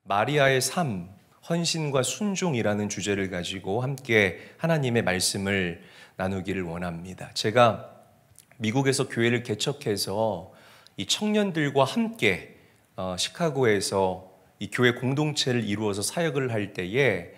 마리아의 삶, 헌신과 순종이라는 주제를 가지고 함께 하나님의 말씀을 나누기를 원합니다. 제가 미국에서 교회를 개척해서 이 청년들과 함께 시카고에서 이 교회 공동체를 이루어서 사역을 할 때에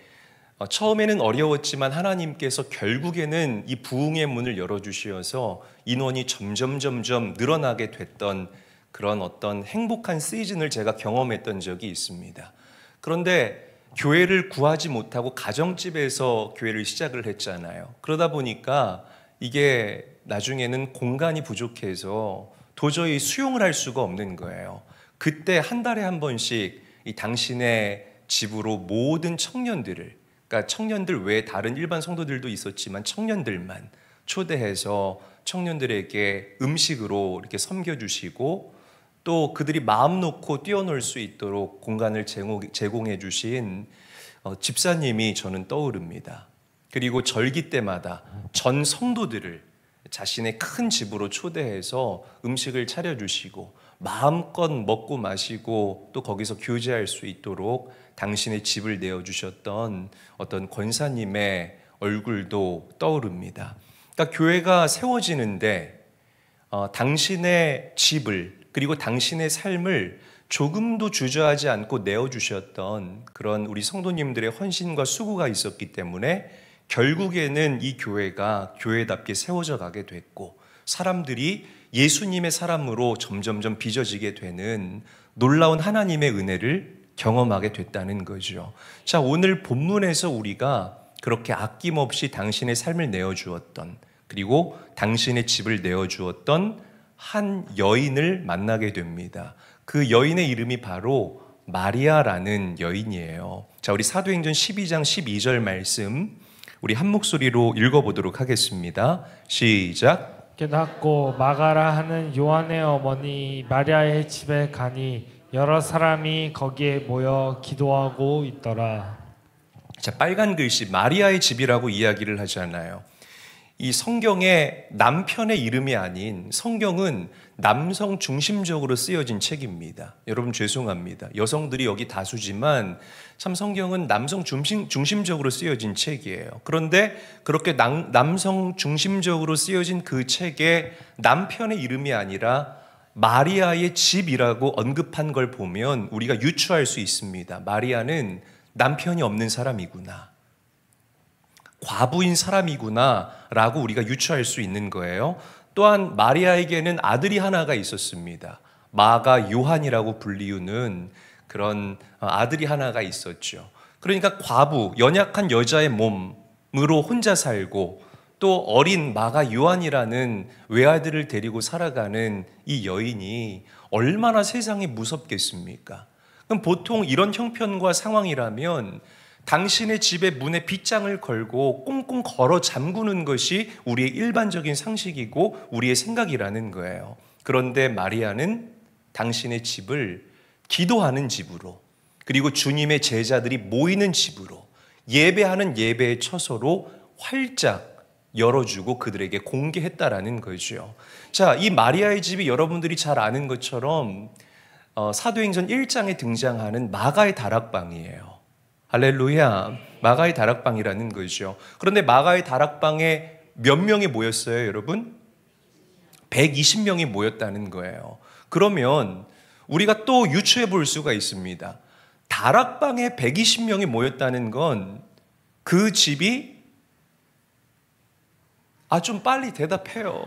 처음에는 어려웠지만 하나님께서 결국에는 이 부흥의 문을 열어주셔서 인원이 점점 늘어나게 됐던 그런 어떤 행복한 시즌을 제가 경험했던 적이 있습니다. 그런데 교회를 구하지 못하고 가정집에서 교회를 시작을 했잖아요. 그러다 보니까 이게 나중에는 공간이 부족해서 도저히 수용을 할 수가 없는 거예요. 그때 한 달에 한 번씩 이 당신의 집으로 모든 청년들을, 그러니까 청년들 외에 다른 일반 성도들도 있었지만 청년들만 초대해서 청년들에게 음식으로 이렇게 섬겨주시고 또 그들이 마음 놓고 뛰어놀 수 있도록 공간을 제공해 주신 집사님이 저는 떠오릅니다. 그리고 절기 때마다 전 성도들을 자신의 큰 집으로 초대해서 음식을 차려주시고 마음껏 먹고 마시고 또 거기서 교제할 수 있도록 당신의 집을 내어주셨던 어떤 권사님의 얼굴도 떠오릅니다. 그러니까 교회가 세워지는데 당신의 집을 그리고 당신의 삶을 조금도 주저하지 않고 내어주셨던 그런 우리 성도님들의 헌신과 수고가 있었기 때문에 결국에는 이 교회가 교회답게 세워져 가게 됐고 사람들이 예수님의 사람으로 점점 빚어지게 되는 놀라운 하나님의 은혜를 경험하게 됐다는 거죠. 자, 오늘 본문에서 우리가 그렇게 아낌없이 당신의 삶을 내어주었던 그리고 당신의 집을 내어주었던 한 여인을 만나게 됩니다. 그 여인의 이름이 바로 마리아라는 여인이에요. 자, 우리 사도행전 12장 12절 말씀 우리 한 목소리로 읽어보도록 하겠습니다. 시작. 깨닫고 마가라 하는 요한의 어머니 마리아의 집에 가니 여러 사람이 거기에 모여 기도하고 있더라. 자, 빨간 글씨 마리아의 집이라고 이야기를 하잖아요. 이 성경의 남편의 이름이 아닌 성경은 남성 중심적으로 쓰여진 책입니다. 여러분 죄송합니다. 여성들이 여기 다수지만 참 성경은 남성 중심적으로 쓰여진 책이에요. 그런데 그렇게 남성 중심적으로 쓰여진 그 책에 남편의 이름이 아니라 마리아의 집이라고 언급한 걸 보면 우리가 유추할 수 있습니다. 마리아는 남편이 없는 사람이구나. 과부인 사람이구나 라고 우리가 유추할 수 있는 거예요. 또한 마리아에게는 아들이 하나가 있었습니다. 마가 요한이라고 불리우는 그런 아들이 하나가 있었죠. 그러니까 과부, 연약한 여자의 몸으로 혼자 살고 또 어린 마가 요한이라는 외아들을 데리고 살아가는 이 여인이 얼마나 세상이 무섭겠습니까? 그럼 보통 이런 형편과 상황이라면 당신의 집에 문에 빗장을 걸고 꽁꽁 걸어 잠그는 것이 우리의 일반적인 상식이고 우리의 생각이라는 거예요. 그런데 마리아는 당신의 집을 기도하는 집으로 그리고 주님의 제자들이 모이는 집으로 예배하는 예배의 처소로 활짝 열어주고 그들에게 공개했다라는 거죠. 자, 이 마리아의 집이 여러분들이 잘 아는 것처럼 사도행전 1장에 등장하는 마가의 다락방이에요. 할렐루야. 마가의 다락방이라는 거죠. 그런데 마가의 다락방에 몇 명이 모였어요, 여러분? 120명이 모였다는 거예요. 그러면 우리가 또 유추해 볼 수가 있습니다. 다락방에 120명이 모였다는 건 그 집이 좀 빨리 대답해요.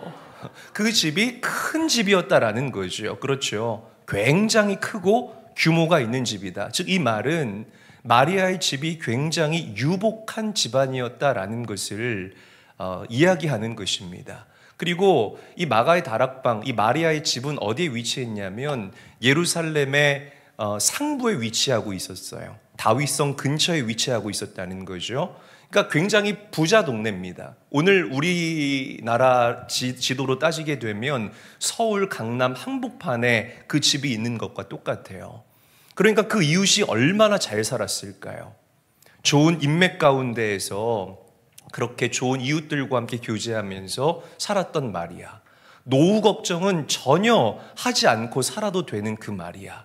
그 집이 큰 집이었다라는 거죠. 그렇죠. 굉장히 크고 규모가 있는 집이다. 즉 이 말은 마리아의 집이 굉장히 유복한 집안이었다라는 것을 이야기하는 것입니다. 그리고 이 마가의 다락방, 이 마리아의 집은 어디에 위치했냐면 예루살렘의 상부에 위치하고 있었어요. 다윗성 근처에 위치하고 있었다는 거죠. 그러니까 굉장히 부자 동네입니다. 오늘 우리나라 지도로 따지게 되면 서울, 강남, 한복판에 그 집이 있는 것과 똑같아요. 그러니까 그 이웃이 얼마나 잘 살았을까요? 좋은 인맥 가운데에서 그렇게 좋은 이웃들과 함께 교제하면서 살았던 마리아. 노후 걱정은 전혀 하지 않고 살아도 되는 그 마리아.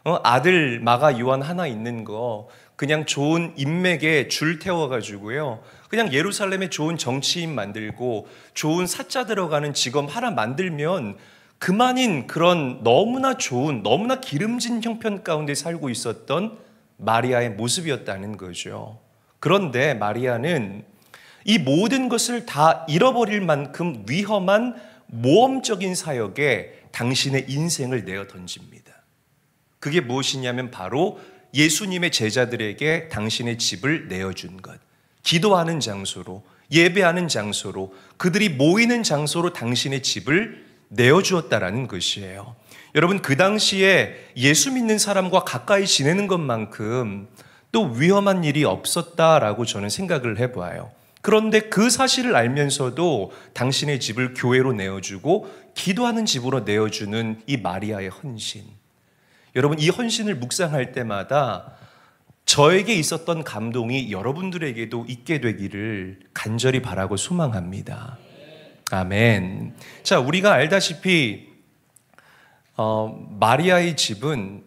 아들 마가 요한 하나 있는 거 그냥 좋은 인맥에 줄 태워가지고요. 그냥 예루살렘에 좋은 정치인 만들고 좋은 사자 들어가는 직업 하나 만들면 그만인 그런 너무나 좋은, 너무나 기름진 형편 가운데 살고 있었던 마리아의 모습이었다는 거죠. 그런데 마리아는 이 모든 것을 다 잃어버릴 만큼 위험한 모험적인 사역에 당신의 인생을 내어 던집니다. 그게 무엇이냐면 바로 예수님의 제자들에게 당신의 집을 내어준 것. 기도하는 장소로, 예배하는 장소로, 그들이 모이는 장소로 당신의 집을 내어주었다라는 것이에요. 여러분, 그 당시에 예수 믿는 사람과 가까이 지내는 것만큼 또 위험한 일이 없었다라고 저는 생각을 해봐요. 그런데 그 사실을 알면서도 당신의 집을 교회로 내어주고 기도하는 집으로 내어주는 이 마리아의 헌신. 여러분, 이 헌신을 묵상할 때마다 저에게 있었던 감동이 여러분들에게도 있게 되기를 간절히 바라고 소망합니다. 아멘. 자, 우리가 알다시피 마리아의 집은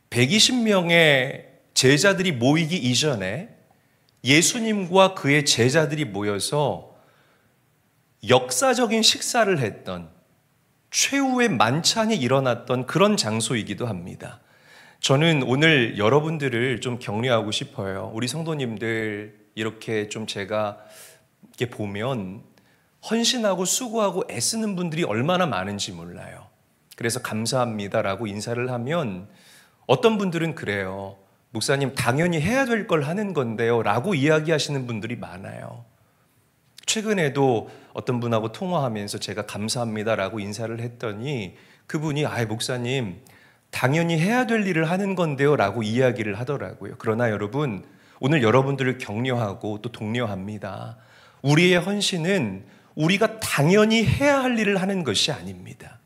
120명의 제자들이 모이기 이전에 예수님과 그의 제자들이 모여서 역사적인 식사를 했던, 최후의 만찬이 일어났던 그런 장소이기도 합니다. 저는 오늘 여러분들을 좀 격려하고 싶어요. 우리 성도님들 이렇게 좀 제가 이렇게 보면 헌신하고 수고하고 애쓰는 분들이 얼마나 많은지 몰라요. 그래서 감사합니다라고 인사를 하면 어떤 분들은 그래요. 목사님, 당연히 해야 될 걸 하는 건데요 라고 이야기하시는 분들이 많아요. 최근에도 어떤 분하고 통화하면서 제가 감사합니다라고 인사를 했더니 그분이 목사님, 당연히 해야 될 일을 하는 건데요 라고 이야기를 하더라고요. 그러나 여러분, 오늘 여러분들을 격려하고 또 독려합니다. 우리의 헌신은 우리가 당연히 해야 할 일을 하는 것이 아닙니다.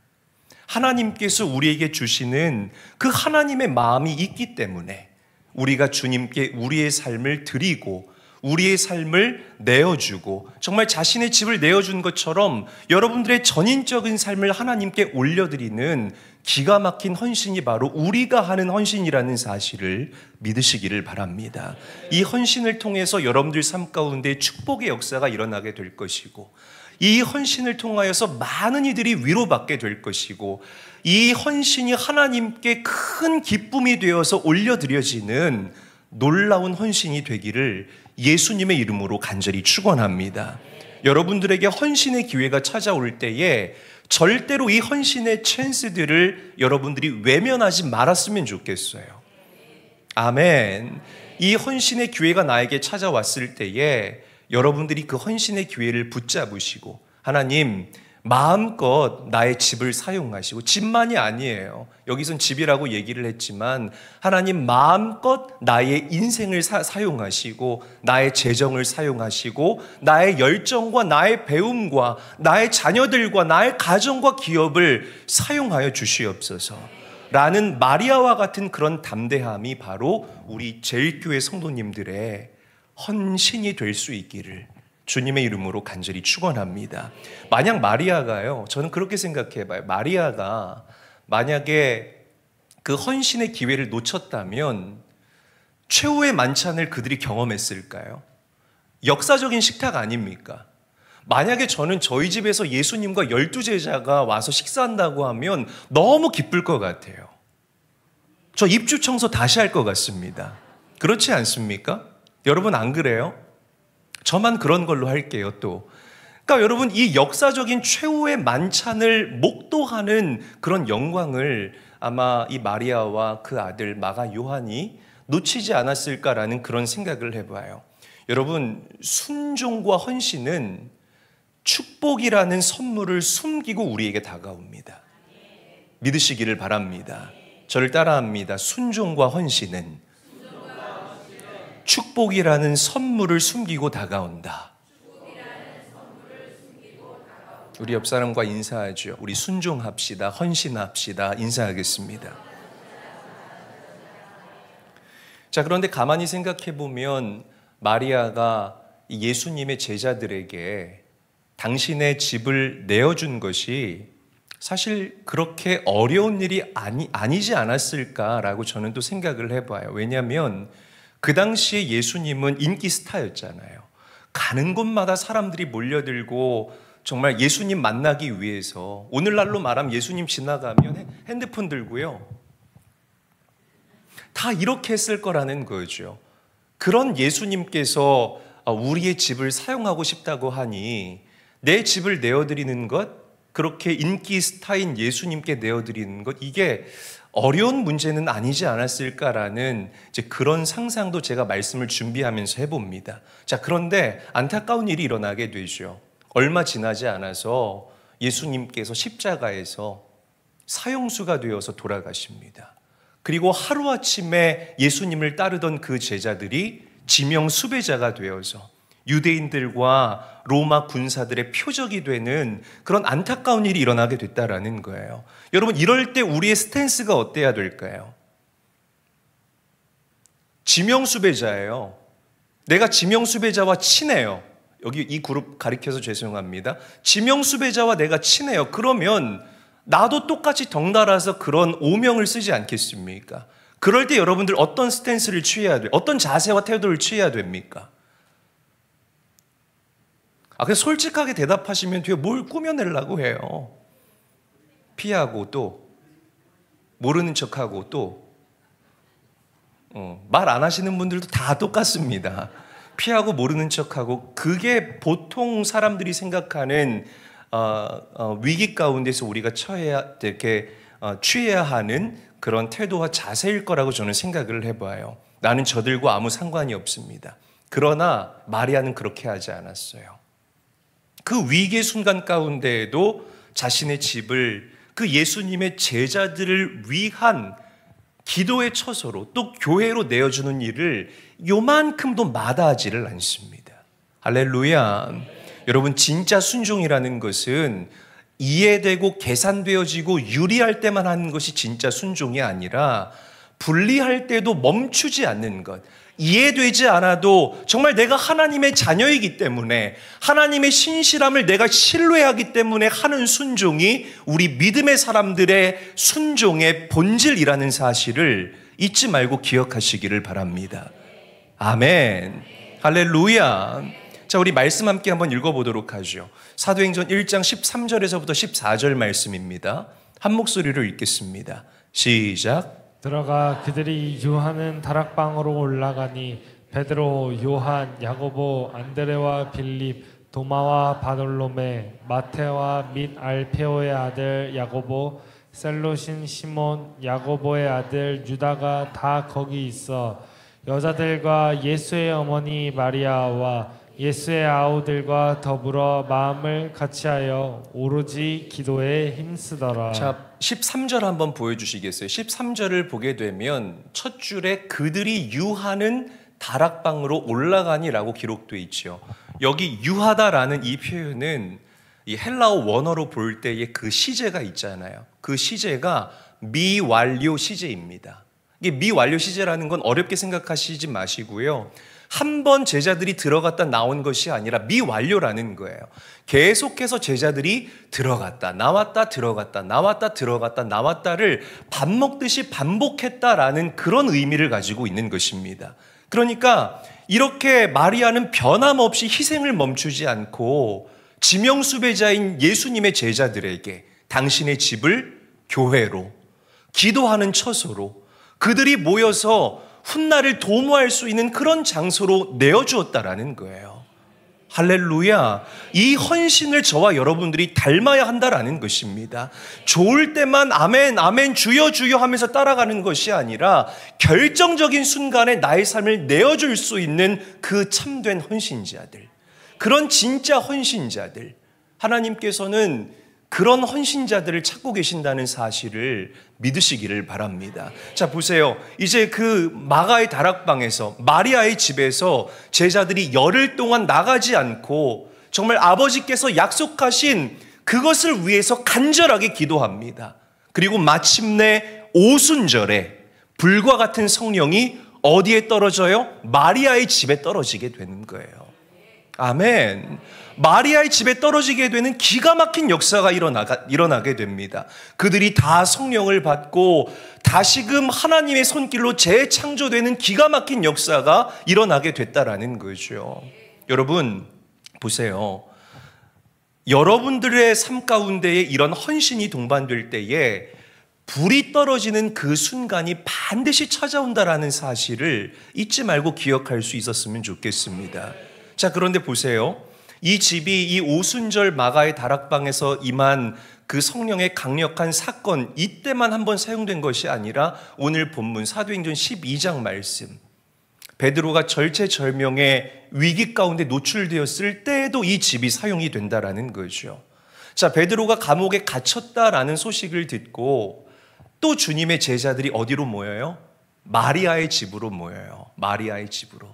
하나님께서 우리에게 주시는 그 하나님의 마음이 있기 때문에 우리가 주님께 우리의 삶을 드리고 우리의 삶을 내어주고 정말 자신의 집을 내어준 것처럼 여러분들의 전인적인 삶을 하나님께 올려드리는 기가 막힌 헌신이 바로 우리가 하는 헌신이라는 사실을 믿으시기를 바랍니다. 이 헌신을 통해서 여러분들 삶 가운데 축복의 역사가 일어나게 될 것이고 이 헌신을 통하여서 많은 이들이 위로받게 될 것이고 이 헌신이 하나님께 큰 기쁨이 되어서 올려드려지는 놀라운 헌신이 되기를 예수님의 이름으로 간절히 축원합니다. 여러분들에게 헌신의 기회가 찾아올 때에 절대로 이 헌신의 찬스들을 여러분들이 외면하지 말았으면 좋겠어요. 아멘. 이 헌신의 기회가 나에게 찾아왔을 때에 여러분들이 그 헌신의 기회를 붙잡으시고 하나님 마음껏 나의 집을 사용하시고, 집만이 아니에요. 여기선 집이라고 얘기를 했지만 하나님 마음껏 나의 인생을 사용하시고 나의 재정을 사용하시고 나의 열정과 나의 배움과 나의 자녀들과 나의 가정과 기업을 사용하여 주시옵소서 라는 마리아와 같은 그런 담대함이 바로 우리 제일교회 성도님들의 헌신이 될 수 있기를 주님의 이름으로 간절히 축원합니다. 만약 마리아가요, 저는 그렇게 생각해봐요. 마리아가 만약에 그 헌신의 기회를 놓쳤다면 최후의 만찬을 그들이 경험했을까요? 역사적인 식탁 아닙니까? 만약에 저는 저희 집에서 예수님과 12제자가 와서 식사한다고 하면 너무 기쁠 것 같아요. 저 입주 청소 다시 할 것 같습니다. 그렇지 않습니까? 여러분 안 그래요? 저만 그런 걸로 할게요 또. 그러니까 여러분 이 역사적인 최후의 만찬을 목도하는 그런 영광을 아마 이 마리아와 그 아들 마가 요한이 놓치지 않았을까라는 그런 생각을 해봐요. 여러분 순종과 헌신은 축복이라는 선물을 숨기고 우리에게 다가옵니다. 믿으시기를 바랍니다. 저를 따라합니다. 순종과 헌신은 축복이라는 선물을 숨기고 다가온다. 우리 옆 사람과 인사하죠. 우리 순종합시다. 헌신합시다. 인사하겠습니다. 자, 그런데 가만히 생각해 보면 마리아가 예수님의 제자들에게 당신의 집을 내어준 것이 사실 그렇게 어려운 일이 아니지 않았을까라고 저는 또 생각을 해봐요. 왜냐하면 그 당시에 예수님은 인기 스타였잖아요. 가는 곳마다 사람들이 몰려들고 정말 예수님 만나기 위해서, 오늘날로 말하면 예수님 지나가면 핸드폰 들고요. 다 이렇게 했을 거라는 거죠. 그런 예수님께서 우리의 집을 사용하고 싶다고 하니 내 집을 내어드리는 것, 그렇게 인기 스타인 예수님께 내어드리는 것, 이게 어려운 문제는 아니지 않았을까라는 이제 그런 상상도 제가 말씀을 준비하면서 해봅니다. 자, 그런데 안타까운 일이 일어나게 되죠. 얼마 지나지 않아서 예수님께서 십자가에서 사형수가 되어서 돌아가십니다. 그리고 하루아침에 예수님을 따르던 그 제자들이 지명 수배자가 되어서 유대인들과 로마 군사들의 표적이 되는 그런 안타까운 일이 일어나게 됐다라는 거예요. 여러분, 이럴 때 우리의 스탠스가 어때야 될까요? 지명 수배자예요. 내가 지명 수배자와 친해요. 여기 이 그룹 가리켜서 죄송합니다. 지명 수배자와 내가 친해요. 그러면 나도 똑같이 덩달아서 그런 오명을 쓰지 않겠습니까? 그럴 때 여러분들 어떤 스탠스를 취해야 돼요? 어떤 자세와 태도를 취해야 됩니까? 그냥 솔직하게 대답하시면 뒤에 뭘 꾸며내려고 해요. 피하고 또 모르는 척하고 또 말 안 하시는 분들도 다 똑같습니다. 피하고 모르는 척하고, 그게 보통 사람들이 생각하는 위기 가운데서 우리가 취해야 하는 그런 태도와 자세일 거라고 저는 생각을 해봐요. 나는 저들과 아무 상관이 없습니다. 그러나 마리아는 그렇게 하지 않았어요. 그 위기의 순간 가운데에도 자신의 집을 그 예수님의 제자들을 위한 기도의 처소로, 또 교회로 내어주는 일을 요만큼도 마다하지를 않습니다. 할렐루야. 여러분, 진짜 순종이라는 것은 이해되고 계산되어지고 유리할 때만 하는 것이 진짜 순종이 아니라 불리할 때도 멈추지 않는 것, 이해되지 않아도 정말 내가 하나님의 자녀이기 때문에 하나님의 신실함을 내가 신뢰하기 때문에 하는 순종이 우리 믿음의 사람들의 순종의 본질이라는 사실을 잊지 말고 기억하시기를 바랍니다. 아멘. 할렐루야. 자, 우리 말씀 함께 한번 읽어보도록 하죠. 사도행전 1장 13절에서부터 14절 말씀입니다. 한 목소리로 읽겠습니다. 시작. 들어가 그들이 유하는 다락방으로 올라가니 베드로, 요한, 야고보, 안드레와 빌립, 도마와 바돌로메, 마테와 및 알페오의 아들 야고보, 셀롯인 시몬, 야고보의 아들 유다가 다 거기 있어 여자들과 예수의 어머니 마리아와 예수의 아우들과 더불어 마음을 같이하여 오로지 기도에 힘쓰더라. 자, 13절 한번 보여주시겠어요? 13절을 보게 되면 첫 줄에 그들이 유하는 다락방으로 올라가니라고 기록되어 있죠. 여기 유하다라는 이 표현은 이 헬라어 원어로 볼 때의 그 시제가 있잖아요. 그 시제가 미완료 시제입니다. 이게 미완료 시제라는 건 어렵게 생각하시지 마시고요. 한 번 제자들이 들어갔다 나온 것이 아니라 미완료라는 거예요. 계속해서 제자들이 들어갔다 나왔다 들어갔다 나왔다 들어갔다 나왔다를 밥 먹듯이 반복했다라는 그런 의미를 가지고 있는 것입니다. 그러니까 이렇게 마리아는 변함없이 희생을 멈추지 않고 지명수배자인 예수님의 제자들에게 당신의 집을 교회로, 기도하는 처소로, 그들이 모여서 훗날을 도모할 수 있는 그런 장소로 내어주었다라는 거예요. 할렐루야. 이 헌신을 저와 여러분들이 닮아야 한다라는 것입니다. 좋을 때만 아멘 아멘 주여 주여 하면서 따라가는 것이 아니라 결정적인 순간에 나의 삶을 내어줄 수 있는 그 참된 헌신자들, 그런 진짜 헌신자들, 하나님께서는 그런 헌신자들을 찾고 계신다는 사실을 믿으시기를 바랍니다. 자, 보세요. 이제 그 마가의 다락방에서, 마리아의 집에서 제자들이 열흘 동안 나가지 않고 정말 아버지께서 약속하신 그것을 위해서 간절하게 기도합니다. 그리고 마침내 오순절에 불과 같은 성령이 어디에 떨어져요? 마리아의 집에 떨어지게 되는 거예요. 아멘. 마리아의 집에 떨어지게 되는 기가 막힌 역사가 일어나게 됩니다. 그들이 다 성령을 받고 다시금 하나님의 손길로 재창조되는 기가 막힌 역사가 일어나게 됐다라는 거죠. 여러분 보세요. 여러분들의 삶 가운데에 이런 헌신이 동반될 때에 불이 떨어지는 그 순간이 반드시 찾아온다라는 사실을 잊지 말고 기억할 수 있었으면 좋겠습니다. 자, 그런데 보세요. 이 집이 이 오순절 마가의 다락방에서 임한 그 성령의 강력한 사건, 이때만 한번 사용된 것이 아니라 오늘 본문 사도행전 12장 말씀, 베드로가 절체절명의 위기 가운데 노출되었을 때에도 이 집이 사용이 된다라는 거죠. 자, 베드로가 감옥에 갇혔다라는 소식을 듣고 또 주님의 제자들이 어디로 모여요? 마리아의 집으로 모여요. 마리아의 집으로.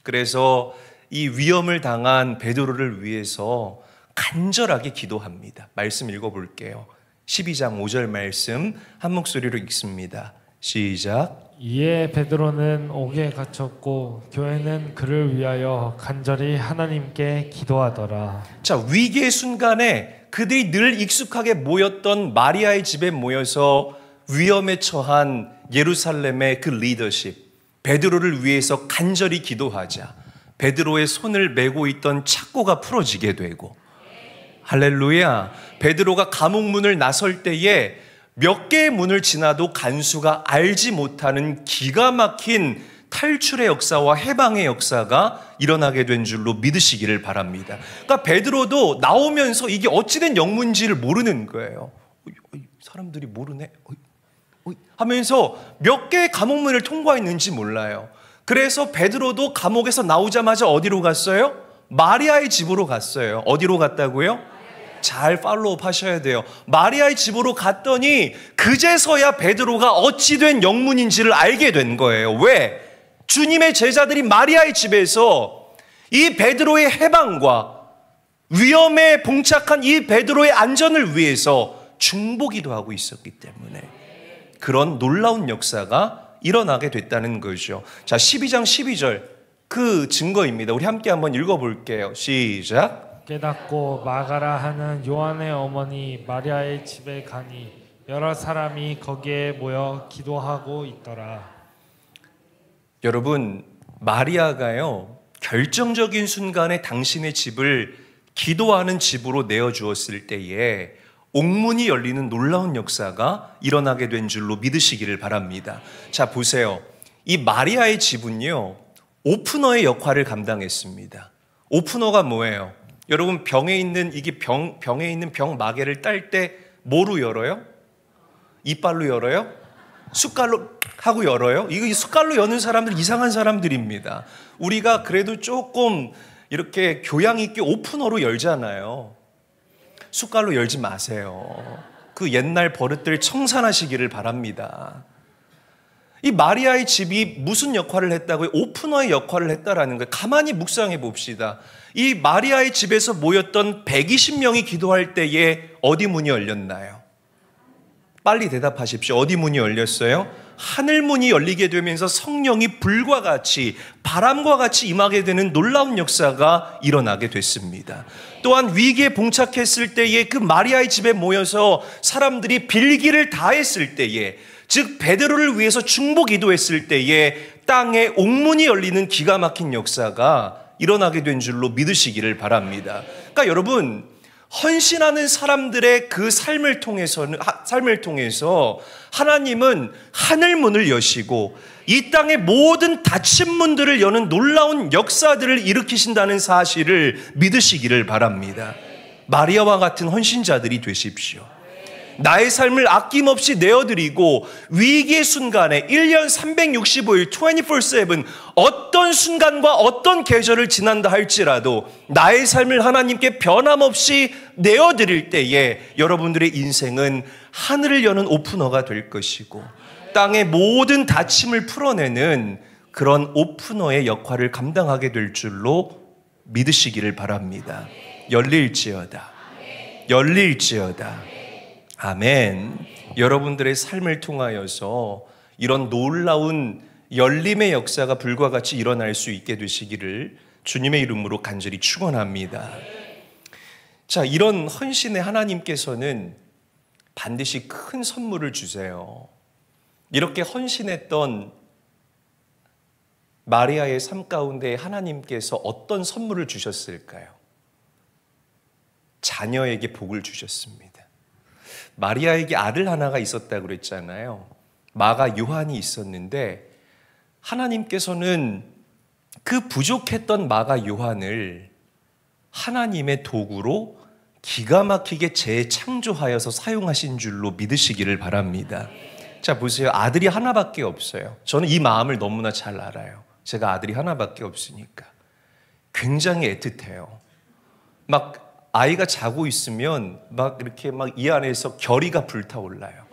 그래서 이 위험을 당한 베드로를 위해서 간절하게 기도합니다. 말씀 읽어볼게요. 12장 5절 말씀 한 목소리로 읽습니다. 시작. 이에 베드로는 옥에 갇혔고 교회는 그를 위하여 간절히 하나님께 기도하더라. 자, 위기의 순간에 그들이 늘 익숙하게 모였던 마리아의 집에 모여서 위험에 처한 예루살렘의 그 리더십, 베드로를 위해서 간절히 기도하자 베드로의 손을 메고 있던 착고가 풀어지게 되고, 할렐루야, 베드로가 감옥 문을 나설 때에 몇 개의 문을 지나도 간수가 알지 못하는 기가 막힌 탈출의 역사와 해방의 역사가 일어나게 된 줄로 믿으시기를 바랍니다. 그러니까 베드로도 나오면서 이게 어찌된 영문지를 모르는 거예요. 사람들이 모르네 하면서 몇 개의 감옥문을 통과했는지 몰라요. 그래서 베드로도 감옥에서 나오자마자 어디로 갔어요? 마리아의 집으로 갔어요. 어디로 갔다고요? 잘 팔로우업 하셔야 돼요. 마리아의 집으로 갔더니 그제서야 베드로가 어찌된 영문인지를 알게 된 거예요. 왜? 주님의 제자들이 마리아의 집에서 이 베드로의 해방과 위험에 봉착한 이 베드로의 안전을 위해서 중보기도 하고 있었기 때문에 그런 놀라운 역사가 일어나게 됐다는 거죠. 자, 12장 12절 그 증거입니다. 우리 함께 한번 읽어볼게요. 시작. 깨닫고 마가라 하는 요한의 어머니 마리아의 집에 가니 여러 사람이 거기에 모여 기도하고 있더라. 여러분, 마리아가요 결정적인 순간에 당신의 집을 기도하는 집으로 내어주었을 때에 옥문이 열리는 놀라운 역사가 일어나게 된 줄로 믿으시기를 바랍니다. 자, 보세요. 이 마리아의 집은요 오프너의 역할을 감당했습니다. 오프너가 뭐예요? 여러분, 병에 있는 병 마개를 딸 때 뭐로 열어요? 이빨로 열어요? 숟갈로 하고 열어요? 이거 숟갈로 여는 사람들 이상한 사람들입니다. 우리가 그래도 조금 이렇게 교양 있게 오프너로 열잖아요. 숟갈로 열지 마세요. 그 옛날 버릇들 청산하시기를 바랍니다. 이 마리아의 집이 무슨 역할을 했다고요? 오프너의 역할을 했다라는 거예요. 가만히 묵상해 봅시다. 이 마리아의 집에서 모였던 120명이 기도할 때에 어디 문이 열렸나요? 빨리 대답하십시오. 어디 문이 열렸어요? 하늘 문이 열리게 되면서 성령이 불과 같이 바람과 같이 임하게 되는 놀라운 역사가 일어나게 됐습니다. 또한 위기에 봉착했을 때에 그 마리아의 집에 모여서 사람들이 빌기를 다했을 때에, 즉 베드로를 위해서 중보 기도했을 때에 땅에 옥문이 열리는 기가 막힌 역사가 일어나게 된 줄로 믿으시기를 바랍니다. 그러니까 여러분, 헌신하는 사람들의 그 삶을 통해서 하나님은 하늘문을 여시고 이 땅의 모든 닫힌 문들을 여는 놀라운 역사들을 일으키신다는 사실을 믿으시기를 바랍니다. 마리아와 같은 헌신자들이 되십시오. 나의 삶을 아낌없이 내어드리고 위기의 순간에 1년 365일 24/7 어떤 순간과 어떤 계절을 지난다 할지라도 나의 삶을 하나님께 변함없이 내어드릴 때에 여러분들의 인생은 하늘을 여는 오프너가 될 것이고 땅의 모든 닫힘을 풀어내는 그런 오프너의 역할을 감당하게 될 줄로 믿으시기를 바랍니다. 열릴지어다. 열릴지어다. 아멘. 여러분들의 삶을 통하여서 이런 놀라운 열림의 역사가 불과 같이 일어날 수 있게 되시기를 주님의 이름으로 간절히 축원합니다. 자, 이런 헌신의 하나님께서는 반드시 큰 선물을 주세요. 이렇게 헌신했던 마리아의 삶 가운데 하나님께서 어떤 선물을 주셨을까요? 자녀에게 복을 주셨습니다. 마리아에게 아들 하나가 있었다고 그랬잖아요. 마가 요한이 있었는데 하나님께서는 그 부족했던 마가 요한을 하나님의 도구로 기가 막히게 재창조하여서 사용하신 줄로 믿으시기를 바랍니다. 자, 보세요. 아들이 하나밖에 없어요. 저는 이 마음을 너무나 잘 알아요. 제가 아들이 하나밖에 없으니까. 굉장히 애틋해요. 막 아이가 자고 있으면 막 이렇게 막 이 안에서 결의가 불타올라요.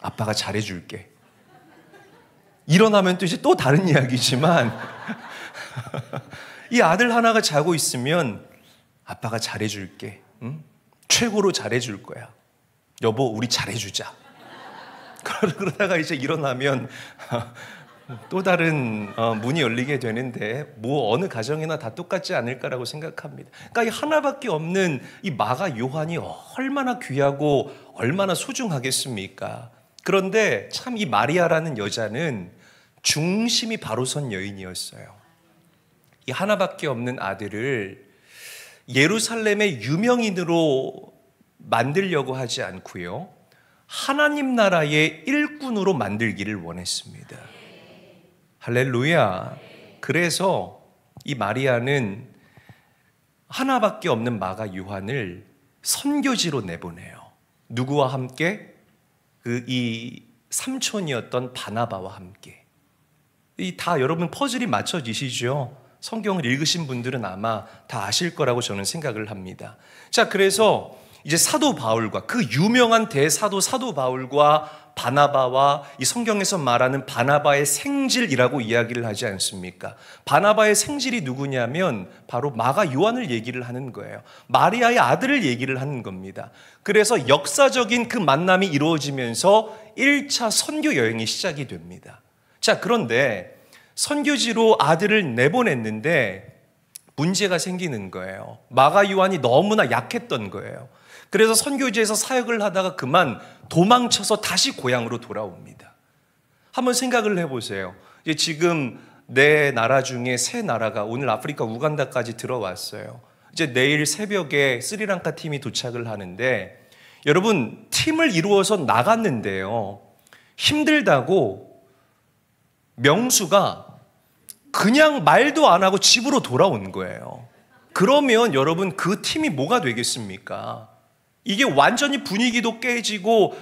아빠가 잘해줄게. 일어나면 또 이제 또 다른 이야기지만 이 아들 하나가 자고 있으면 아빠가 잘해줄게. 응? 최고로 잘해줄 거야. 여보, 우리 잘해주자. 그러다가 이제 일어나면 또 다른 문이 열리게 되는데 뭐 어느 가정이나 다 똑같지 않을까라고 생각합니다. 그러니까 이 하나밖에 없는 이 마가 요한이 얼마나 귀하고 얼마나 소중하겠습니까? 그런데 참 이 마리아라는 여자는 중심이 바로 선 여인이었어요. 이 하나밖에 없는 아들을 예루살렘의 유명인으로 만들려고 하지 않고요, 하나님 나라의 일꾼으로 만들기를 원했습니다. 할렐루야. 그래서 이 마리아는 하나밖에 없는 마가 요한을 선교지로 내보내요. 누구와 함께? 이 삼촌이었던 바나바와 함께. 이 다 여러분 퍼즐이 맞춰지시죠? 성경을 읽으신 분들은 아마 다 아실 거라고 저는 생각을 합니다. 자, 그래서 이제 사도 바울과 그 유명한 대사도 사도 바울과 바나바와 이 성경에서 말하는 바나바의 생질이라고 이야기를 하지 않습니까? 바나바의 생질이 누구냐면 바로 마가 요한을 얘기를 하는 거예요. 마리아의 아들을 얘기를 하는 겁니다. 그래서 역사적인 그 만남이 이루어지면서 1차 선교 여행이 시작이 됩니다. 자, 그런데 선교지로 아들을 내보냈는데 문제가 생기는 거예요. 마가 요한이 너무나 약했던 거예요. 그래서 선교지에서 사역을 하다가 그만 도망쳐서 다시 고향으로 돌아옵니다. 한번 생각을 해보세요. 이제 지금 네 나라 중에 세 나라가 오늘 아프리카 우간다까지 들어왔어요. 이제 내일 새벽에 스리랑카 팀이 도착을 하는데, 여러분, 팀을 이루어서 나갔는데요, 힘들다고 명수가 그냥 말도 안 하고 집으로 돌아온 거예요. 그러면 여러분, 그 팀이 뭐가 되겠습니까? 이게 완전히 분위기도 깨지고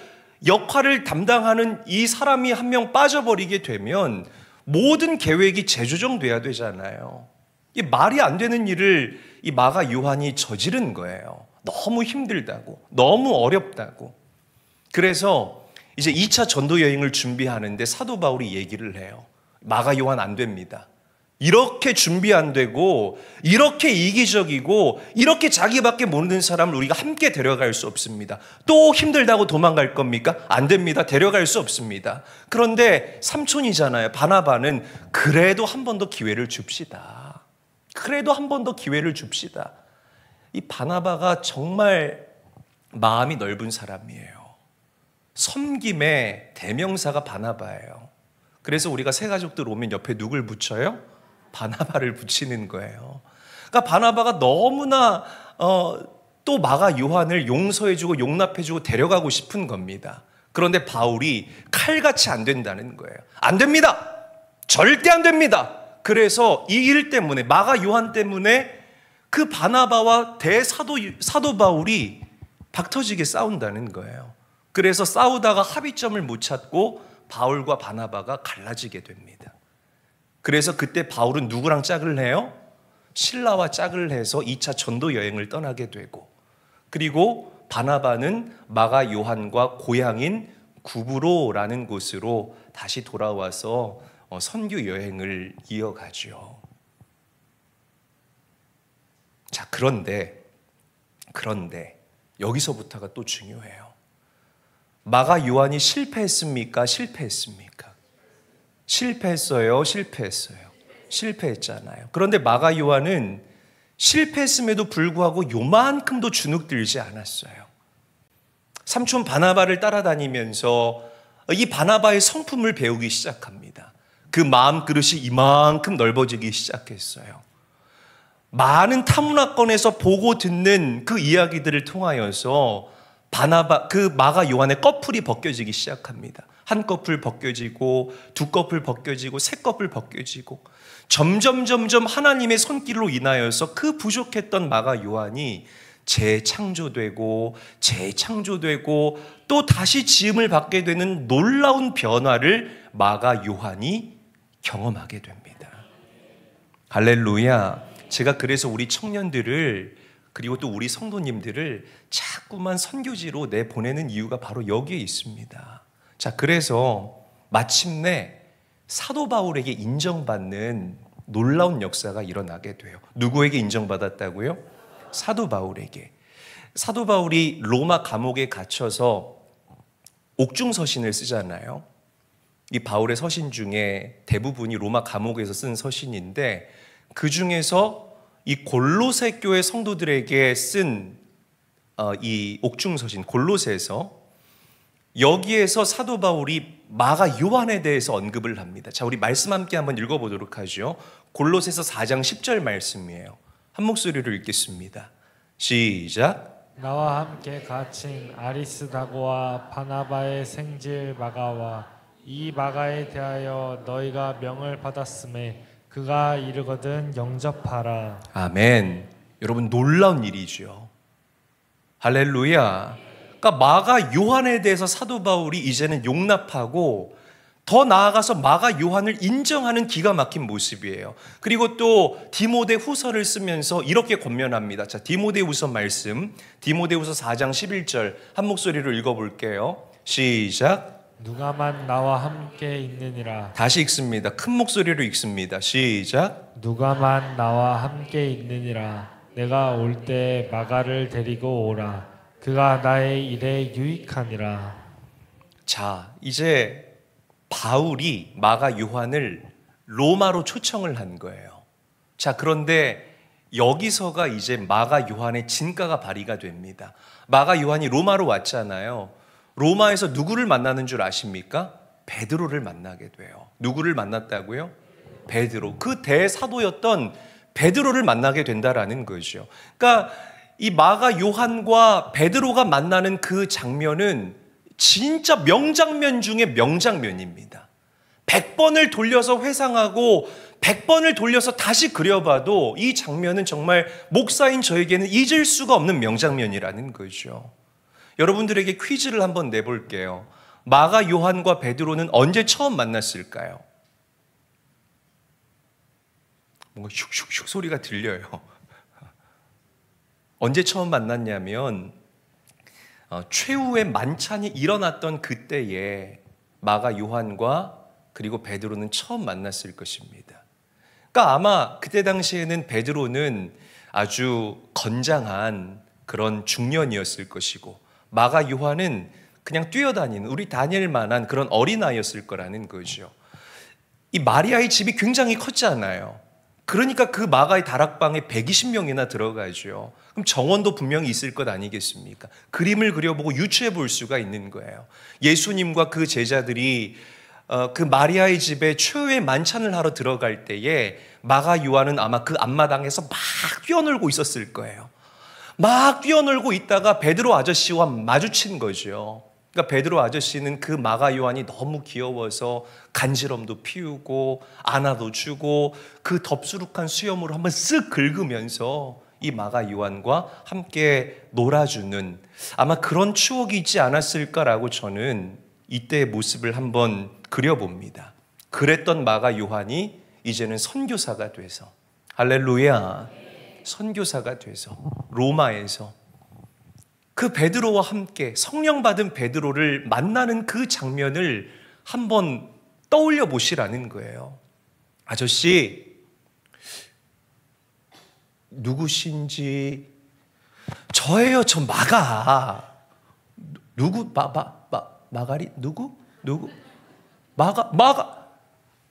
역할을 담당하는 이 사람이 한 명 빠져버리게 되면 모든 계획이 재조정돼야 되잖아요. 이 말이 안 되는 일을 이 마가 요한이 저지른 거예요. 너무 힘들다고, 너무 어렵다고. 그래서 이제 2차 전도 여행을 준비하는데 사도 바울이 얘기를 해요. 마가 요한 안 됩니다. 이렇게 준비 안 되고 이렇게 이기적이고 이렇게 자기밖에 모르는 사람을 우리가 함께 데려갈 수 없습니다. 또 힘들다고 도망갈 겁니까? 안 됩니다. 데려갈 수 없습니다. 그런데 삼촌이잖아요. 바나바는 그래도 한 번 더 기회를 줍시다. 그래도 한 번 더 기회를 줍시다. 이 바나바가 정말 마음이 넓은 사람이에요. 섬김의 대명사가 바나바예요. 그래서 우리가 새 가족들 오면 옆에 누굴 붙여요? 바나바를 붙이는 거예요. 그러니까 바나바가 너무나 또 마가 요한을 용서해주고 용납해주고 데려가고 싶은 겁니다. 그런데 바울이 칼같이 안 된다는 거예요. 안 됩니다. 절대 안 됩니다. 그래서 이 일 때문에, 마가 요한 때문에 그 바나바와 사도 바울이 박터지게 싸운다는 거예요. 그래서 싸우다가 합의점을 못 찾고 바울과 바나바가 갈라지게 됩니다. 그래서 그때 바울은 누구랑 짝을 해요? 실라와 짝을 해서 2차 전도 여행을 떠나게 되고, 그리고 바나바는 마가 요한과 고향인 구브로라는 곳으로 다시 돌아와서 선교 여행을 이어가죠. 자, 그런데 여기서부터가 또 중요해요. 마가 요한이 실패했습니까? 실패했습니까? 실패했어요. 실패했어요. 실패했잖아요. 그런데 마가 요한은 실패했음에도 불구하고 요만큼도 주눅들지 않았어요. 삼촌 바나바를 따라다니면서 이 바나바의 성품을 배우기 시작합니다. 그 마음 그릇이 이만큼 넓어지기 시작했어요. 많은 타문화권에서 보고 듣는 그 이야기들을 통하여서 그 마가 요한의 꺼풀이 벗겨지기 시작합니다. 한 꺼풀 벗겨지고 두 꺼풀 벗겨지고 세 꺼풀 벗겨지고 점점 하나님의 손길로 인하여서 그 부족했던 마가 요한이 재창조되고 또 다시 지음을 받게 되는 놀라운 변화를 마가 요한이 경험하게 됩니다. 할렐루야. 제가 그래서 우리 청년들을 그리고 또 우리 성도님들을 자꾸만 선교지로 내보내는 이유가 바로 여기에 있습니다. 자, 그래서 마침내 사도 바울에게 인정받는 놀라운 역사가 일어나게 돼요. 누구에게 인정받았다고요? 사도 바울에게. 사도 바울이 로마 감옥에 갇혀서 옥중서신을 쓰잖아요. 이 바울의 서신 중에 대부분이 로마 감옥에서 쓴 서신인데 그 중에서 이 골로새 교회 성도들에게 쓴 이 옥중서신 골로새에서 여기에서 사도 바울이 마가 요한에 대해서 언급을 합니다. 자, 우리 말씀 함께 한번 읽어보도록 하죠. 골로새서 4장 10절 말씀이에요. 한 목소리로 읽겠습니다. 시작. 나와 함께 갇힌 아리스다고와 바나바의 생질 마가와 이 마가에 대하여 너희가 명을 받았음에 그가 이르거든 영접하라. 아멘. 여러분 놀라운 일이죠. 할렐루야. 그러니까 마가 요한에 대해서 사도 바울이 이제는 용납하고 더 나아가서 마가 요한을 인정하는 기가 막힌 모습이에요. 그리고 또 디모데 후서를 쓰면서 이렇게 권면합니다. 자, 디모데 후서 말씀, 디모데 후서 4장 11절 한 목소리로 읽어볼게요. 시작. 누가만 나와 함께 있느니라. 다시 읽습니다. 큰 목소리로 읽습니다. 시작. 누가만 나와 함께 있느니라. 내가 올 때 마가를 데리고 오라. 그가 나의 일에 유익하니라. 자, 이제 바울이 마가 요한을 로마로 초청을 한 거예요. 자, 그런데 여기서가 이제 마가 요한의 진가가 발휘가 됩니다. 마가 요한이 로마로 왔잖아요. 로마에서 누구를 만나는 줄 아십니까? 베드로를 만나게 돼요. 누구를 만났다고요? 베드로. 그 대사도였던 베드로를 만나게 된다라는 거죠. 그러니까 이 마가 요한과 베드로가 만나는 그 장면은 진짜 명장면 중에 명장면입니다. 100번을 돌려서 회상하고 100번을 돌려서 다시 그려봐도 이 장면은 정말 목사인 저에게는 잊을 수가 없는 명장면이라는 거죠. 여러분들에게 퀴즈를 한번 내볼게요. 마가 요한과 베드로는 언제 처음 만났을까요? 뭔가 슉슉슉 소리가 들려요. 언제 처음 만났냐면 최후의 만찬이 일어났던 그때에 마가 요한과 그리고 베드로는 처음 만났을 것입니다. 그러니까 아마 그때 당시에는 베드로는 아주 건장한 그런 중년이었을 것이고 마가 요한은 그냥 뛰어다니는 우리 다니엘만한 그런 어린아이였을 거라는 거죠. 이 마리아의 집이 굉장히 컸잖아요. 그러니까 그 마가의 다락방에 120명이나 들어가죠. 그럼 정원도 분명히 있을 것 아니겠습니까? 그림을 그려보고 유추해 볼 수가 있는 거예요. 예수님과 그 제자들이 그 마리아의 집에 최후의 만찬을 하러 들어갈 때에 마가 요한은 아마 그 앞마당에서 막 뛰어놀고 있었을 거예요. 막 뛰어놀고 있다가 베드로 아저씨와 마주친 거죠. 그러니까 베드로 아저씨는 그 마가 요한이 너무 귀여워서 간지럼도 피우고 안아도 주고 그 덥수룩한 수염으로 한번 쓱 긁으면서 이 마가 요한과 함께 놀아주는 아마 그런 추억이 있지 않았을까라고 저는 이때의 모습을 한번 그려봅니다. 그랬던 마가 요한이 이제는 선교사가 돼서 할렐루야, 선교사가 돼서 로마에서 그 베드로와 함께 성령 받은 베드로를 만나는 그 장면을 한번 떠올려 보시라는 거예요. 아저씨, 누구신지? 저예요, 저 마가. 누구? 마가리? 누구? 마가?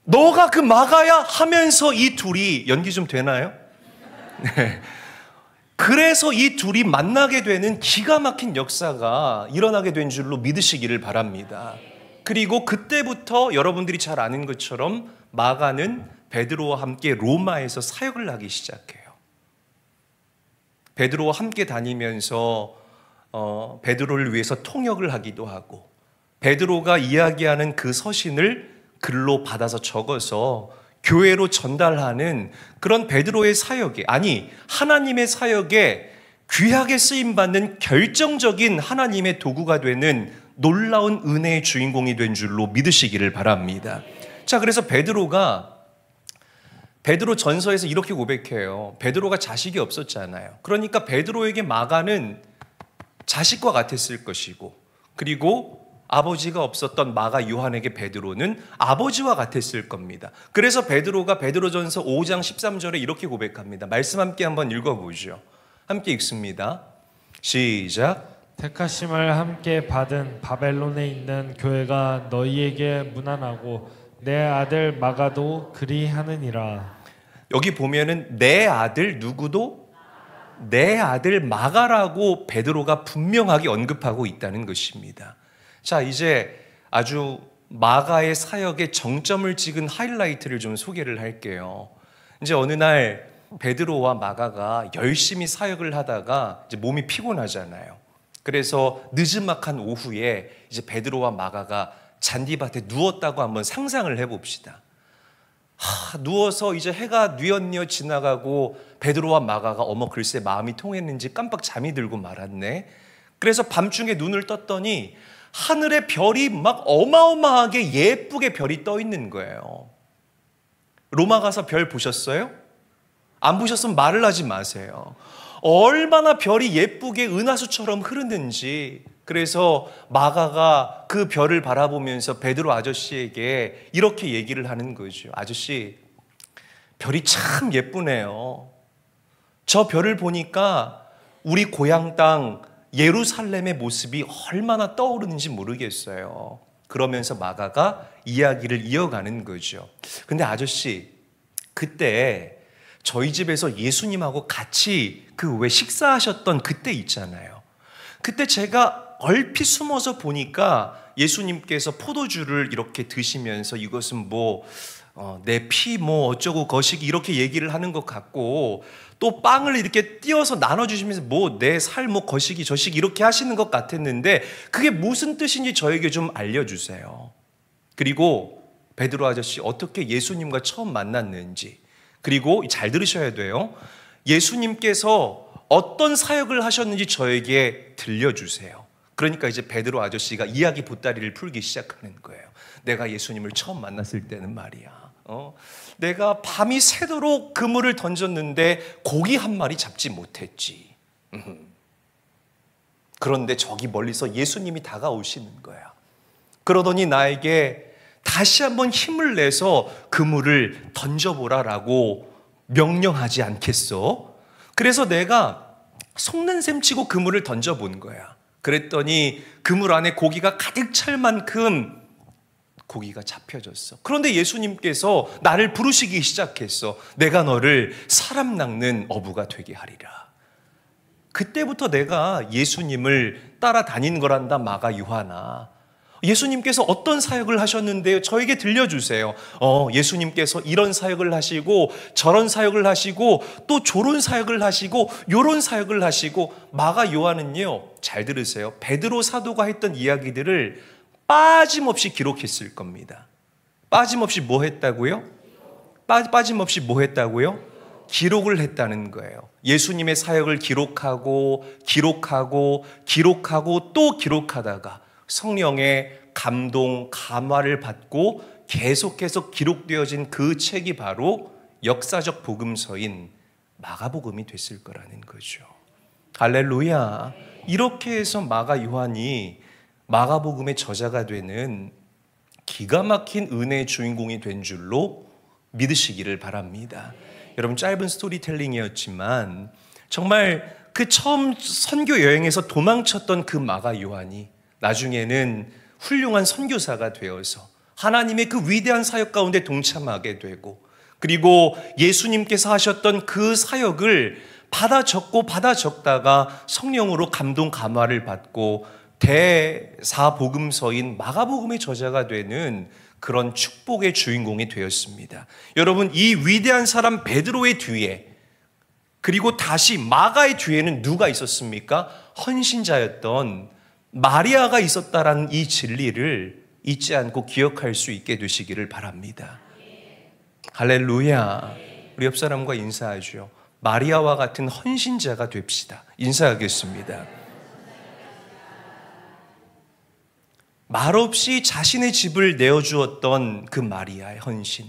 너가 그 마가야 하면서 이 둘이 연기 좀 되나요? 네. 그래서 이 둘이 만나게 되는 기가 막힌 역사가 일어나게 된 줄로 믿으시기를 바랍니다. 그리고 그때부터 여러분들이 잘 아는 것처럼 마가는 베드로와 함께 로마에서 사역을 하기 시작해요. 베드로와 함께 다니면서 베드로를 위해서 통역을 하기도 하고, 베드로가 이야기하는 그 서신을 글로 받아서 적어서 교회로 전달하는 그런 베드로의 사역에, 아니 하나님의 사역에 귀하게 쓰임받는 결정적인 하나님의 도구가 되는 놀라운 은혜의 주인공이 된 줄로 믿으시기를 바랍니다. 자, 그래서 베드로 전서에서 이렇게 고백해요. 베드로가 자식이 없었잖아요. 그러니까 베드로에게 마가는 자식과 같았을 것이고, 그리고 아버지가 없었던 마가 요한에게 베드로는 아버지와 같았을 겁니다. 그래서 베드로가 베드로전서 5장 13절에 이렇게 고백합니다. 말씀 함께 한번 읽어보죠. 함께 읽습니다. 시작. 택하심을 함께 받은 바벨론에 있는 교회가 너희에게 문안하고 내 아들 마가도 그리하느니라. 여기 보면은 내 아들 누구도 내 아들 마가라고 베드로가 분명하게 언급하고 있다는 것입니다. 자, 이제 아주 마가의 사역의 정점을 찍은 하이라이트를 좀 소개를 할게요. 이제 어느 날 베드로와 마가가 열심히 사역을 하다가 이제 몸이 피곤하잖아요. 그래서 느즈막한 오후에 이제 베드로와 마가가 잔디밭에 누웠다고 한번 상상을 해봅시다. 누워서 이제 해가 뉘엿뉘엿 지나가고 베드로와 마가가 어머 글쎄 마음이 통했는지 깜빡 잠이 들고 말았네. 그래서 밤중에 눈을 떴더니 하늘에 별이 막 어마어마하게 예쁘게 별이 떠 있는 거예요. 로마 가서 별 보셨어요? 안 보셨으면 말을 하지 마세요. 얼마나 별이 예쁘게 은하수처럼 흐르는지. 그래서 마가가 그 별을 바라보면서 베드로 아저씨에게 이렇게 얘기를 하는 거죠. 아저씨, 별이 참 예쁘네요. 저 별을 보니까 우리 고향 땅 예루살렘의 모습이 얼마나 떠오르는지 모르겠어요. 그러면서 마가가 이야기를 이어가는 거죠. 근데 아저씨, 그때 저희 집에서 예수님하고 같이 그 왜 식사하셨던 그때 있잖아요. 그때 제가 얼핏 숨어서 보니까 예수님께서 포도주를 이렇게 드시면서 이것은 뭐 내 피 뭐 어쩌고 거시기 이렇게 얘기를 하는 것 같고, 또 빵을 이렇게 띄어서 나눠주시면서 뭐 내 살 뭐 거시기 저시기 이렇게 하시는 것 같았는데 그게 무슨 뜻인지 저에게 좀 알려주세요. 그리고 베드로 아저씨 어떻게 예수님과 처음 만났는지, 그리고 잘 들으셔야 돼요. 예수님께서 어떤 사역을 하셨는지 저에게 들려주세요. 그러니까 이제 베드로 아저씨가 이야기 보따리를 풀기 시작하는 거예요. 내가 예수님을 처음 만났을 때는 말이야, 내가 밤이 새도록 그물을 던졌는데 고기 한 마리 잡지 못했지. 그런데 저기 멀리서 예수님이 다가오시는 거야. 그러더니 나에게 다시 한번 힘을 내서 그물을 던져보라라고 명령하지 않겠어? 그래서 내가 속는 셈 치고 그물을 던져본 거야. 그랬더니 그물 안에 고기가 가득 찰 만큼 고기가 잡혀졌어. 그런데 예수님께서 나를 부르시기 시작했어. 내가 너를 사람 낚는 어부가 되게 하리라. 그때부터 내가 예수님을 따라다닌 거란다, 마가 요하나. 예수님께서 어떤 사역을 하셨는데요? 저에게 들려주세요. 예수님께서 이런 사역을 하시고 저런 사역을 하시고 또 저런 사역을 하시고 요런 사역을 하시고. 마가 요한은요, 잘 들으세요. 베드로 사도가 했던 이야기들을 빠짐없이 기록했을 겁니다. 빠짐없이 뭐 했다고요? 빠짐없이 뭐 했다고요? 기록을 했다는 거예요. 예수님의 사역을 기록하고 또 기록하다가 성령의 감동, 감화를 받고 계속해서 기록되어진 그 책이 바로 역사적 복음서인 마가복음이 됐을 거라는 거죠. 할렐루야. 이렇게 해서 마가 요한이 마가복음의 저자가 되는 기가 막힌 은혜의 주인공이 된 줄로 믿으시기를 바랍니다. 여러분, 짧은 스토리텔링이었지만 정말 그 처음 선교 여행에서 도망쳤던 그 마가 요한이 나중에는 훌륭한 선교사가 되어서 하나님의 그 위대한 사역 가운데 동참하게 되고, 그리고 예수님께서 하셨던 그 사역을 받아 적다가 성령으로 감동 감화를 받고 대사복음서인 마가복음의 저자가 되는 그런 축복의 주인공이 되었습니다. 여러분, 이 위대한 사람 베드로의 뒤에, 그리고 다시 마가의 뒤에는 누가 있었습니까? 헌신자였던 마리아가 있었다라는 이 진리를 잊지 않고 기억할 수 있게 되시기를 바랍니다. 할렐루야. 우리 옆 사람과 인사하죠. 마리아와 같은 헌신자가 됩시다. 인사하겠습니다. 말없이 자신의 집을 내어주었던 그 마리아의 헌신,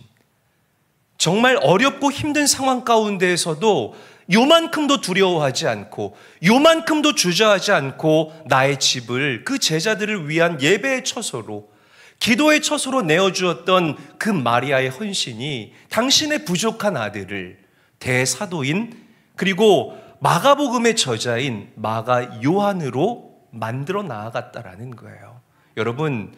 정말 어렵고 힘든 상황 가운데에서도 요만큼도 두려워하지 않고 요만큼도 주저하지 않고 나의 집을 그 제자들을 위한 예배의 처소로, 기도의 처소로 내어주었던 그 마리아의 헌신이 당신의 부족한 아들을 대사도인, 그리고 마가복음의 저자인 마가 요한으로 만들어 나아갔다라는 거예요. 여러분,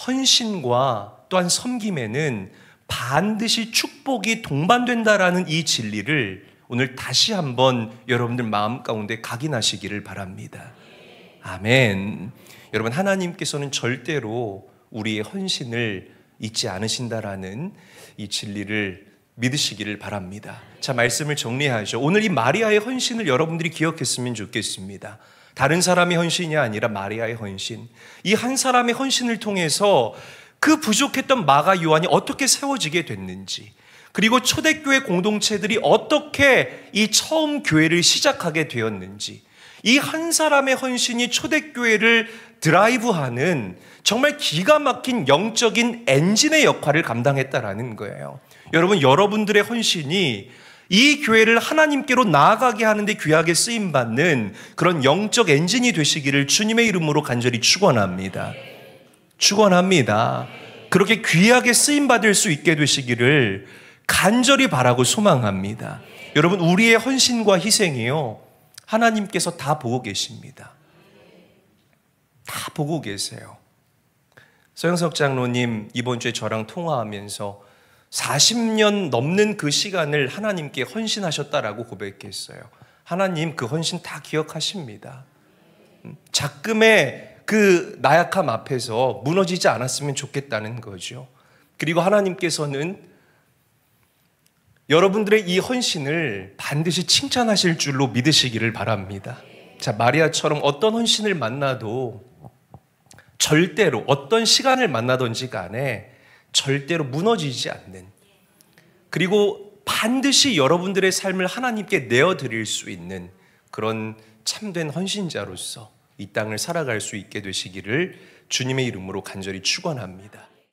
헌신과 또한 섬김에는 반드시 축복이 동반된다라는 이 진리를 오늘 다시 한번 여러분들 마음 가운데 각인하시기를 바랍니다. 아멘. 여러분, 하나님께서는 절대로 우리의 헌신을 잊지 않으신다라는 이 진리를 믿으시기를 바랍니다. 자, 말씀을 정리하죠. 오늘 이 마리아의 헌신을 여러분들이 기억했으면 좋겠습니다. 다른 사람의 헌신이 아니라 마리아의 헌신. 이 한 사람의 헌신을 통해서 그 부족했던 마가 요한이 어떻게 세워지게 됐는지, 그리고 초대교회 공동체들이 어떻게 이 처음 교회를 시작하게 되었는지, 이 한 사람의 헌신이 초대교회를 드라이브하는 정말 기가 막힌 영적인 엔진의 역할을 감당했다라는 거예요. 여러분, 여러분들의 헌신이 이 교회를 하나님께로 나아가게 하는데 귀하게 쓰임받는 그런 영적 엔진이 되시기를 주님의 이름으로 간절히 축원합니다. 축원합니다. 그렇게 귀하게 쓰임받을 수 있게 되시기를 간절히 바라고 소망합니다. 여러분, 우리의 헌신과 희생이요, 하나님께서 다 보고 계십니다. 다 보고 계세요. 서영석 장로님 이번 주에 저랑 통화하면서 40년 넘는 그 시간을 하나님께 헌신하셨다라고 고백했어요. 하나님 그 헌신 다 기억하십니다. 작금의 그 나약함 앞에서 무너지지 않았으면 좋겠다는 거죠. 그리고 하나님께서는 여러분들의 이 헌신을 반드시 칭찬하실 줄로 믿으시기를 바랍니다. 자, 마리아처럼 어떤 헌신을 만나도 절대로, 어떤 시간을 만나든지 간에 절대로 무너지지 않는, 그리고 반드시 여러분들의 삶을 하나님께 내어드릴 수 있는 그런 참된 헌신자로서 이 땅을 살아갈 수 있게 되시기를 주님의 이름으로 간절히 축원합니다.